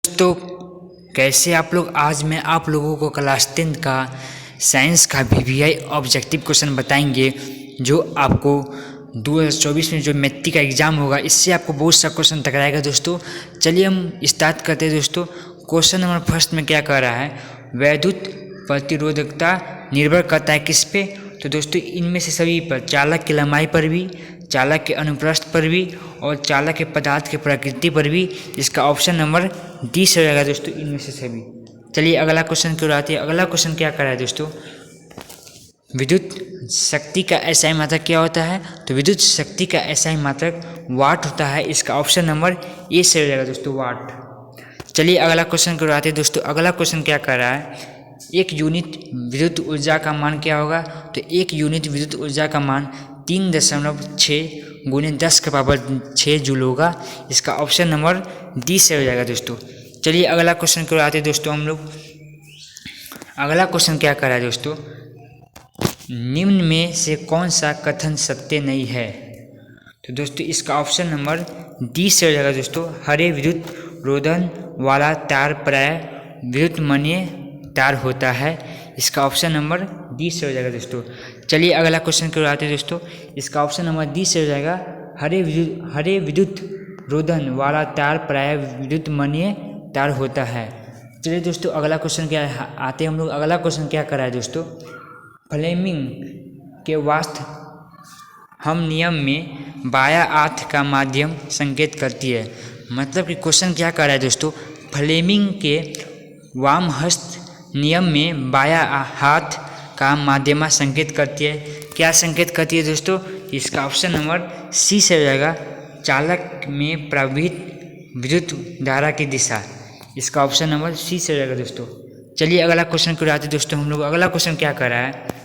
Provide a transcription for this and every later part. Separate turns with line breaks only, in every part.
दोस्तों, कैसे आप लोग। आज मैं आप लोगों को क्लास 10 का साइंस का वीवीआई ऑब्जेक्टिव क्वेश्चन बताएंगे, जो आपको 2024 में जो मैथ्स का एग्ज़ाम होगा इससे आपको बहुत सा क्वेश्चन टकराएगा। दोस्तों चलिए हम स्टार्ट करते हैं। दोस्तों क्वेश्चन नंबर फर्स्ट में क्या कह रहा है, वैद्युत प्रतिरोधकता निर्भर करता है किस पे। तो दोस्तों इनमें से सभी पर, चालक की लंबाई पर भी, चालक के अनुप्रस्थ पर भी और चालक के पदार्थ की प्रकृति पर भी। इसका ऑप्शन नंबर डी से हो जाएगा दोस्तों, इनमें से सभी। चलिए अगला क्वेश्चन की ओर आते हैं। अगला क्वेश्चन क्या कर रहा है दोस्तों, विद्युत शक्ति का एसआई मात्रक क्या होता है। तो विद्युत शक्ति का एसआई मात्रक वाट होता है। इसका ऑप्शन नंबर ए से हो जाएगा दोस्तों, वाट। चलिए अगला क्वेश्चन की ओर आते हैं दोस्तों। अगला क्वेश्चन क्या कर रहा है, एक यूनिट विद्युत ऊर्जा का मान क्या होगा। तो एक यूनिट विद्युत ऊर्जा का मान 3.6 गुने 10⁻6 जूल होगा। इसका ऑप्शन नंबर डी से हो जाएगा दोस्तों। चलिए अगला क्वेश्चन की ओर आते हैं दोस्तों हम लोग। अगला क्वेश्चन क्या कर रहा है दोस्तों, निम्न में से कौन सा कथन सत्य नहीं है। तो दोस्तों इसका ऑप्शन नंबर डी से हो जाएगा दोस्तों, हरे विद्युत रोधन वाला तार प्राय विद्युतमनीय तार होता है। इसका ऑप्शन नंबर डी से हो जाएगा दोस्तों। चलिए अगला क्वेश्चन की ओर आते हैं दोस्तों। इसका ऑप्शन नंबर डी से हो जाएगा, हरे विद्युत रोधन वाला तार प्राय विद्युतमनीय तार होता है। चलिए दोस्तों अगला क्वेश्चन क्या आते हैं हम लोग। अगला क्वेश्चन क्या कर रहा है दोस्तों, फ्लेमिंग के वास्तव हम नियम में बायां हाथ का माध्यम संकेत करती है। मतलब कि क्वेश्चन क्या कर रहा है दोस्तों, फ्लेमिंग के वाम हस्त नियम में बायां हाथ का माध्यमा संकेत करती है। क्या संकेत करती है दोस्तों, इसका ऑप्शन नंबर सी से हो जाएगा, चालक में प्रवाहित विद्युत धारा की दिशा। इसका ऑप्शन नंबर सी से हो जाएगा दोस्तों। चलिए अगला क्वेश्चन को आते दोस्तों हम लोग। अगला क्वेश्चन क्या कर रहा है,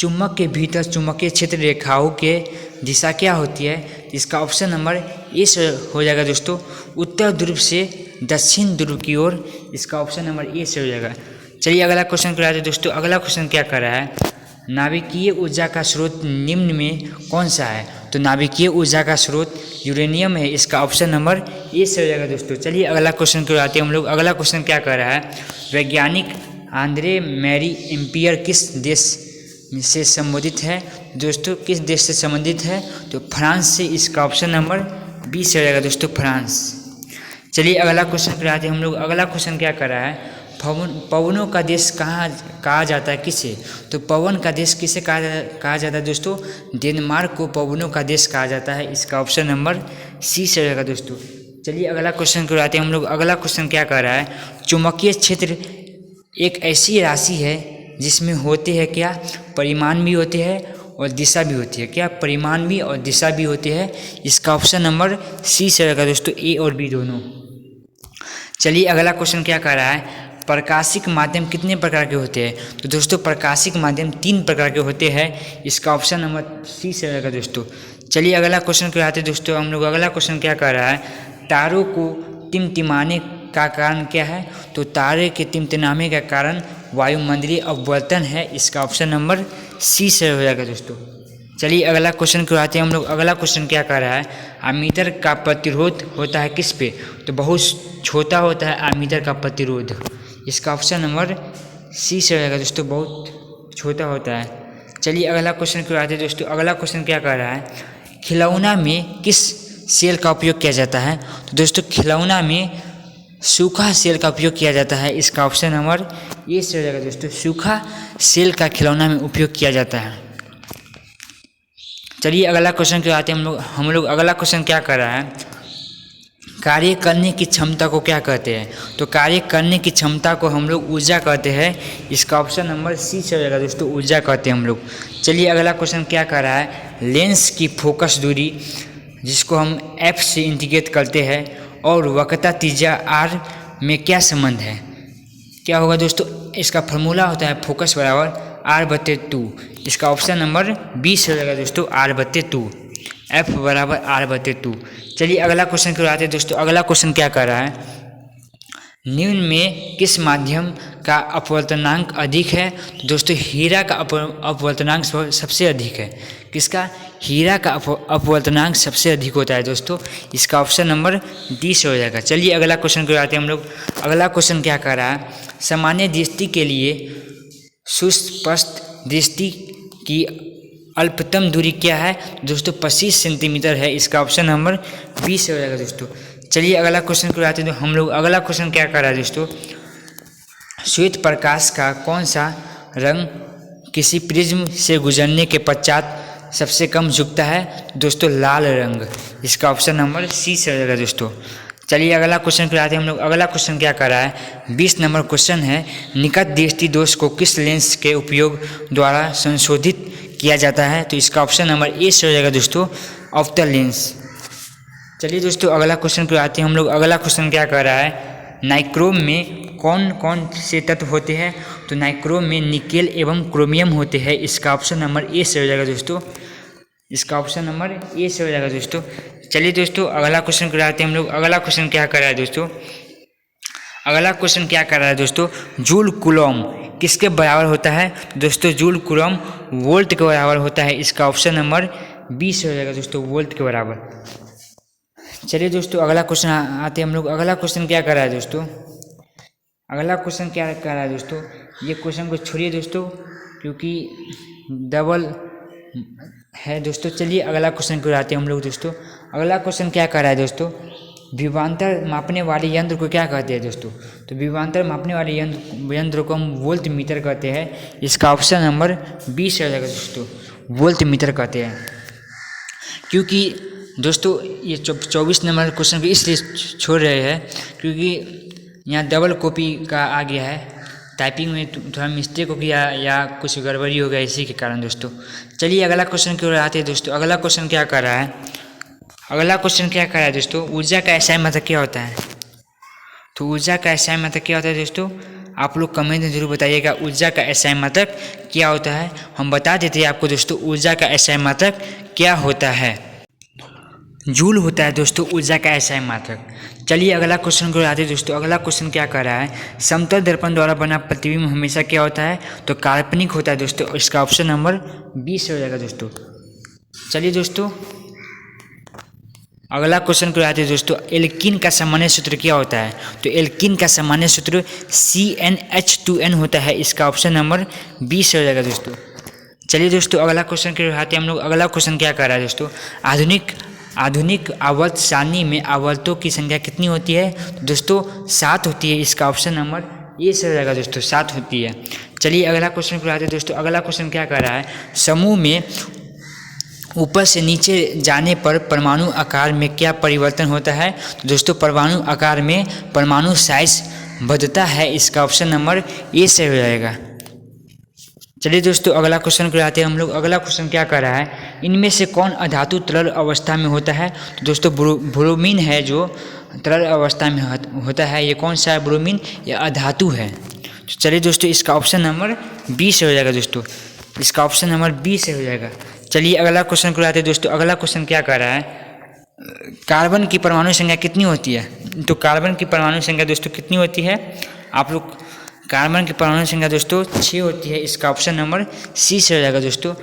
चुंबक के भीतर चुंबकीय क्षेत्र रेखाओं के दिशा क्या होती है। इसका ऑप्शन नंबर ए से हो जाएगा दोस्तों, उत्तर ध्रुव से दक्षिण ध्रुव की ओर। इसका ऑप्शन नंबर ए से हो जाएगा। चलिए अगला क्वेश्चन कराते हैं दोस्तों। अगला क्वेश्चन क्या कर रहा है, नाभिकीय ऊर्जा का स्रोत निम्न में कौन सा है। तो नाभिकीय ऊर्जा का स्रोत यूरेनियम है। इसका ऑप्शन नंबर ए से हो जाएगा दोस्तों। चलिए अगला क्वेश्चन कराते हैं हम लोग। अगला क्वेश्चन क्या कर रहा है, वैज्ञानिक आंद्रे मैरी एम्पियर किस देश से संबंधित है। दोस्तों किस देश से संबंधित है, तो फ्रांस से। इसका ऑप्शन नंबर बी से हो जाएगा दोस्तों, फ्रांस। चलिए अगला क्वेश्चन कराते हैं हम लोग। अगला क्वेश्चन क्या कर रहा है, पवनों का देश कहा जाता है किसे। तो पवन का देश किसे कहा जाता है दोस्तों, डेनमार्क को पवनों का देश कहा जाता है। इसका ऑप्शन नंबर सी से हो जाएगा दोस्तों। चलिए अगला क्वेश्चन कराते हैं हम लोग। अगला क्वेश्चन क्या कर रहा है, चुंबकीय क्षेत्र एक ऐसी राशि है जिसमें होते हैं क्या, परिमाण भी होते हैं और दिशा भी होती है। क्या, परिमाण भी और दिशा भी होती है। इसका ऑप्शन नंबर सी से रहेगा दोस्तों, ए और बी दोनों। चलिए अगला क्वेश्चन क्या कर रहा है, प्रकाशिक माध्यम कितने प्रकार के होते हैं। तो दोस्तों प्रकाशिक माध्यम 3 प्रकार के होते हैं। इसका ऑप्शन नंबर सी से रहेगा दोस्तों। चलिए अगला क्वेश्चन कराते हैं दोस्तों हम लोग। अगला क्वेश्चन क्या कर रहा है, तारों को टिमटिमाने का कारण क्या है। तो तारे के टिमटिमाने का कारण वायुमंडलीय अपवर्तन है। इसका ऑप्शन नंबर सी से हो जाएगा दोस्तों। चलिए अगला क्वेश्चन को आते हैं हम लोग। अगला क्वेश्चन क्या कर रहा है, एमीटर का प्रतिरोध होता है किस पे। तो बहुत छोटा होता है एमीटर का प्रतिरोध। इसका ऑप्शन नंबर सी से हो जाएगा दोस्तों, बहुत छोटा होता है। चलिए अगला क्वेश्चन को आते हैं दोस्तों। अगला क्वेश्चन क्या कर रहा है, खिलौना में किस सेल का उपयोग किया जाता है। तो दोस्तों खिलौना में सूखा सेल का उपयोग किया जाता है। इसका ऑप्शन नंबर ए से हो जाएगा दोस्तों, सूखा सेल का खिलौना में उपयोग किया जाता है। चलिए अगला क्वेश्चन के आते हैं हम लोग। अगला क्वेश्चन क्या कर रहा है, कार्य करने की क्षमता को क्या कहते हैं। तो कार्य करने की क्षमता को हम लोग ऊर्जा कहते हैं। इसका ऑप्शन नंबर सी से हो जाएगा दोस्तों, ऊर्जा कहते हैं हम लोग। चलिए अगला क्वेश्चन क्या कर रहा है, लेंस की फोकस दूरी जिसको हम एफ से इंडिकेट करते हैं और वक्रता त्रिज्या आर में क्या संबंध है। क्या होगा दोस्तों, इसका फॉर्मूला होता है फोकस बराबर R/2। इसका ऑप्शन नंबर बी से हो जाएगा दोस्तों, R/2, एफ बराबर R/2। चलिए अगला क्वेश्चन को आते हैं दोस्तों। अगला क्वेश्चन क्या कर रहा है, निम्न में किस माध्यम का अपवर्तनांक अधिक है? तो दोस्तों हीरा का अपवर्तनांक सबसे अधिक है। किसका? हीरा का अपवर्तनांक सबसे अधिक होता है दोस्तों। इसका ऑप्शन नंबर डी से हो जाएगा। चलिए अगला क्वेश्चन को आते हैं हम लोग। अगला क्वेश्चन क्या कह रहा है? सामान्य दृष्टि के लिए सुस्पष्ट दृष्टि की अल्पतम दूरी क्या है? दोस्तों 25 सेंटीमीटर है। इसका ऑप्शन नंबर बी से हो जाएगा दोस्तों। चलिए अगला क्वेश्चन को आते हैं तो हम लोग अगला क्वेश्चन क्या कर रहा है दोस्तों? श्वेत प्रकाश का कौन सा रंग किसी प्रिज्म से गुजरने के पश्चात सबसे कम झुकता है? दोस्तों लाल रंग। इसका ऑप्शन नंबर सी से हो जाएगा दोस्तों। चलिए अगला क्वेश्चन पे आते हैं हम लोग। अगला क्वेश्चन क्या कर रहा है? 20 नंबर क्वेश्चन है, निकट दृष्टि दोष को किस लेंस के उपयोग द्वारा संशोधित किया जाता है? तो इसका ऑप्शन नंबर ए से हो जाएगा दोस्तों, ऑप्टल लेंस। चलिए दोस्तों अगला क्वेश्चन पे आते हैं हम लोग। अगला क्वेश्चन क्या कर रहा है? नाइक्रोम में कौन कौन से तत्व होते हैं? तो नाइक्रोम में निकेल एवं क्रोमियम होते हैं। इसका ऑप्शन नंबर ए से हो जाएगा दोस्तों। इसका ऑप्शन नंबर ए से हो जाएगा दोस्तों। चलिए दोस्तों अगला क्वेश्चन कराते हैं हम लोग। अगला क्वेश्चन क्या कर रहा है दोस्तों? अगला क्वेश्चन क्या कर रहा है दोस्तों? जूल कूलॉम किसके बराबर होता है? दोस्तों जूल कूलॉम वोल्ट के बराबर होता है। इसका ऑप्शन नंबर बी से हो जाएगा दोस्तों, वोल्ट के बराबर। चलिए दोस्तों अगला क्वेश्चन आते हैं हम लोग। अगला क्वेश्चन क्या कर रहा है दोस्तों? अगला क्वेश्चन क्या कर रहा है दोस्तों? ये क्वेश्चन को छोड़िए दोस्तों, क्योंकि डबल है दोस्तों। चलिए अगला क्वेश्चन को आते हैं हम लोग दोस्तों। अगला क्वेश्चन क्या कर रहा है दोस्तों? विभवांतर मापने वाले यंत्र को क्या कहते हैं दोस्तों? तो विभवांतर मापने वाले यंत्र को हम वोल्ट मीटर कहते हैं। इसका ऑप्शन नंबर बी से हो जाएगा दोस्तों, वोल्ट मीटर कहते हैं। क्योंकि दोस्तों ये 24 नंबर क्वेश्चन को इसलिए छोड़ रहे हैं क्योंकि यहाँ डबल कॉपी का आ गया है, टाइपिंग में थोड़ा मिस्टेक हो गया या कुछ गड़बड़ी हो गया, इसी के कारण दोस्तों। चलिए अगला क्वेश्चन की ओर आते हैं दोस्तों। अगला क्वेश्चन क्या कर रहा है? अगला क्वेश्चन क्या कर रहा है दोस्तों? ऊर्जा का एसआई मतलब क्या होता है? तो ऊर्जा का एसआई मतलब क्या होता है दोस्तों? आप लोग कमेंट में जरूर बताइएगा ऊर्जा का एसआई मतलब क्या होता है। हम बता देते हैं आपको दोस्तों ऊर्जा का एसआई मतलब क्या होता है। जूल होता है दोस्तों ऊर्जा का एसआई मात्रक। चलिए अगला क्वेश्चन को आते हैं दोस्तों। अगला क्वेश्चन क्या कर रहा है? समतल दर्पण द्वारा बना प्रतिबिंब हमेशा क्या होता है? तो काल्पनिक होता है दोस्तों। इसका ऑप्शन नंबर बी से हो जाएगा दोस्तों। चलिए दोस्तों अगला क्वेश्चन को आते हैं दोस्तों। एल्कीन का सामान्य सूत्र क्या होता है? तो एल्कीन का सामान्य सूत्र CnH2n होता है। इसका ऑप्शन नंबर बी से हो जाएगा दोस्तों। चलिए दोस्तों अगला क्वेश्चन के आते हैं हम लोग। अगला क्वेश्चन क्या कर रहा है दोस्तों? आधुनिक आवर्त सारणी में आवर्तों की संख्या कितनी होती है? तो दोस्तों 7 होती है। इसका ऑप्शन नंबर ए से हो जाएगा दोस्तों, 7 होती है। चलिए अगला क्वेश्चन को आते हैं दोस्तों। अगला क्वेश्चन क्या कर रहा है? समूह में ऊपर से नीचे जाने पर परमाणु आकार में क्या परिवर्तन होता है? तो दोस्तों परमाणु आकार में परमाणु साइज बढ़ता है। इसका ऑप्शन नंबर ए से हो जाएगा। चलिए दोस्तों अगला क्वेश्चन को आते हैं हम लोग। अगला क्वेश्चन क्या कर रहा है? इनमें से कौन अधातु तरल अवस्था में होता है? तो दोस्तों ब्रोमीन है जो तरल अवस्था में होता है। ये कौन सा है? ब्रोमीन, ये अधातु है। तो चलिए दोस्तों इसका ऑप्शन नंबर बी से हो जाएगा दोस्तों। इसका ऑप्शन नंबर बी से हो जाएगा। चलिए अगला क्वेश्चन को आते हैं दोस्तों। अगला क्वेश्चन क्या कर रहा है? कार्बन की परमाणु संख्या कितनी होती है? तो कार्बन की परमाणु संख्या दोस्तों कितनी होती है? आप लोग कार्बन की परमाणु संख्या दोस्तों 6 होती है। इसका ऑप्शन नंबर सी से हो जाएगा दोस्तों।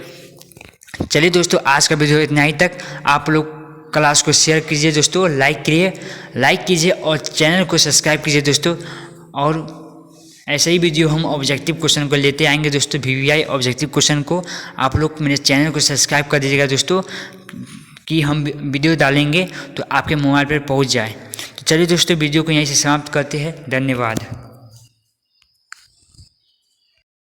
चलिए दोस्तों आज का वीडियो इतना ही तक। आप लोग क्लास को शेयर कीजिए दोस्तों, लाइक कीजिए और चैनल को सब्सक्राइब कीजिए दोस्तों। और ऐसे ही वीडियो हम ऑब्जेक्टिव क्वेश्चन को लेते आएंगे दोस्तों, VVI ऑब्जेक्टिव क्वेश्चन को। आप लोग मेरे चैनल को सब्सक्राइब कर दीजिएगा दोस्तों, कि हम वीडियो डालेंगे तो आपके मोबाइल पर पहुंच जाए। तो चलिए दोस्तों वीडियो को यहीं से समाप्त करते हैं। धन्यवाद।